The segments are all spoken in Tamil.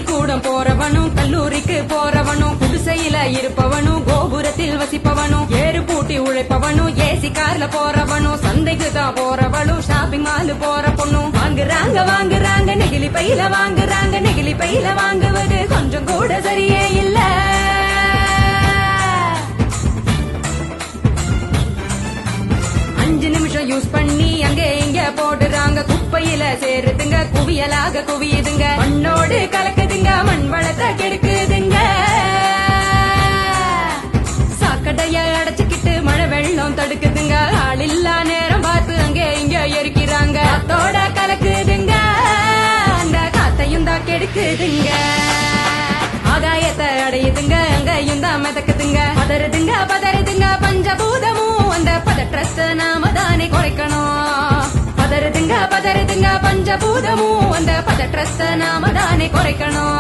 பள்ளிக்கூடம் போறவனும் கல்லூரிக்கு போறவனும் குடிசையில இருப்பவனும் கோபுரத்தில் வசிப்பவனும் ஏறு பூட்டி உழைப்பவனும் ஏசி கார்ல போறவனும் சந்தைக்கு தான் போறவனும் ஷாப்பிங் மால் போற பொண்ணும் வாங்குறாங்க நெகிழி பையில வாங்குறாங்க நெகிழி பையில வாங்குவது கொஞ்சம் கூட சரியே இல்ல. 5 நிமிஷம் யூஸ் பண்ணி அங்கே இங்க போடுறாங்க குப்பையில சேருதுங்க குவியலாக குவியுதுங்க மண்ணோடு கலக்குதுங்க மண் வளத்தை கெடுக்குதுங்க. சாக்கடைய அடைச்சுக்கிட்டு மழை வெள்ளம் தடுக்குதுங்க ஆள் இல்லா நேரம் பார்த்து அங்கே இங்க எரிக்கிறாங்க காத்தோட கலக்குதுங்க அந்த காத்தையும் தான் கெடுக்குதுங்க. ஆகாயத்தை அடையுதுங்க அங்கையும் தான் மிதக்குதுங்க பதறுதுங்க பஞ்சபூதமும் அந்த பதற்றத்தை நாம தானே குறைக்கணும். பதறுதுங்க பஞ்சபூதமும் அந்த பதற்றத்தை நாம தானே குறைக்கணும்.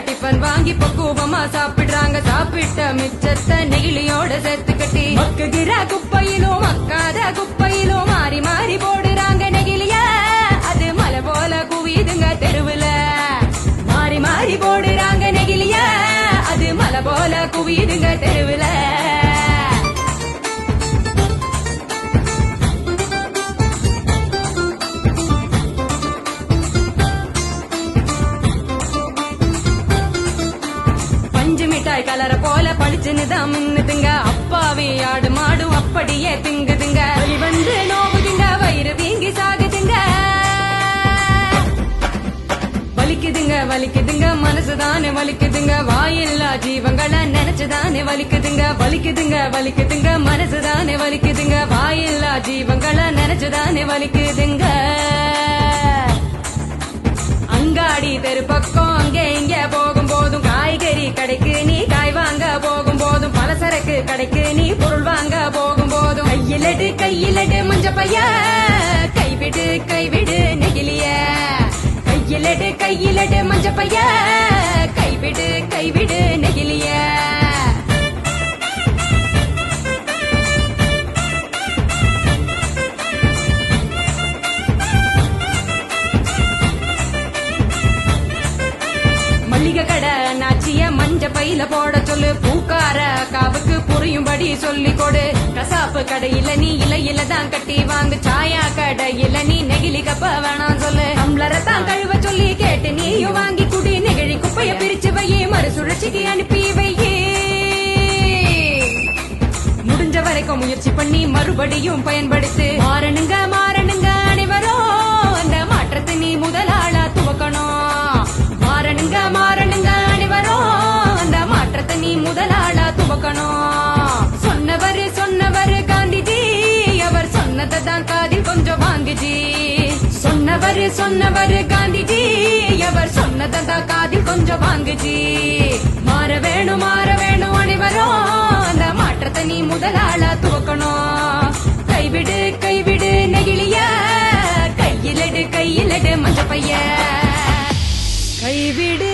டிஃபன் வாங்கி பக்குவமா சாப்பிடுறாங்க சாப்பிட்ட மிச்சத்தை நெகிழியோட சேர்த்து கட்டி மக்குகிற குப்பையிலும் மக்காத குப்பையிலும் மாறி மாறி போடுறாங்க நெகிழிய அது மலை போல குவியுதுங்க தெருவுல மாறி மாறி போடுறாங்க நெகிழிய அது மலை போல குவியுதுங்க தெருவுல. மிட்டாய் கலர போல பளிச்சுன்னு தான் மின்னுதுங்க அப்பாவே ஆடு மாடும் அப்படியே திங்குதுங்க வலி வந்து நோவுதுங்க வயிறு வீங்கி சாகுதுங்க வலிக்குதுங்க மனசுதானே வலிக்குதுங்க வாயில்லா ஜீவங்களை நினைச்சுதானே வலிக்குதுங்க மனசுதானே வலிக்குதுங்க வாயில்லா ஜீவங்களை நினைச்சுதானே வலிக்குதுங்க. அங்காடி தெரு பக்கம் அங்கே இங்க போகும் போதும் காய்கறி கடைக்கு நீ காய் வாங்க போகும் போதும் பலசரக்கு கடைக்கு நீ பொருள் வாங்க போகும் போதும் கையிலடு மஞ்ச பைய கைவிடு நெகிழிய கையிலடு மஞ்ச பைய கைவிடு நெகிழிய. மல்லிகை கடை நாச்சிய மஞ்ச பையில போட சொல்லு பூக்கார காவுக்கு புரியும்படி சொல்லி கொடு கசாப்பு கடையில நீ இலையில தான் கட்டி வாங்கு சாயா கடையில நீ நெகிழி கப்ப வேணாம் சொல்லு டம்ளரை தான் கழுவ சொல்லி கேட்டு நீயும் வாங்கி குடி நெகிழி குப்பைய பிரிச்சு வையே மறுசுழற்சிக்கு அனுப்பி வையே. முடிஞ்ச வரைக்கும் முயற்சி பண்ணி மறுபடியும் பயன்படுத்து மாறணுங்க அனைவரும் அந்த மாற்றத்தை நீ முதலாளா துவக்கணும். மாறணுங்க அனைவரும் அந்த மாற்றத்தை நீ முதலாளா துவக்கணும். சொன்னவர் காந்திஜி அவர் சொன்னதை தான் காதில் கொஞ்சம் வாங்குஜி சொன்னவர் காந்திஜி அவர் சொன்னதை தான் காதில் கொஞ்சம் வாங்குஜி. மாற வேணும் அனைவரும் அந்த மாற்றத்தை நீ முதலாளா துவக்கணும். கைவிடு நெகிழிய கையிலடு மஞ்ச பைய கைவிடு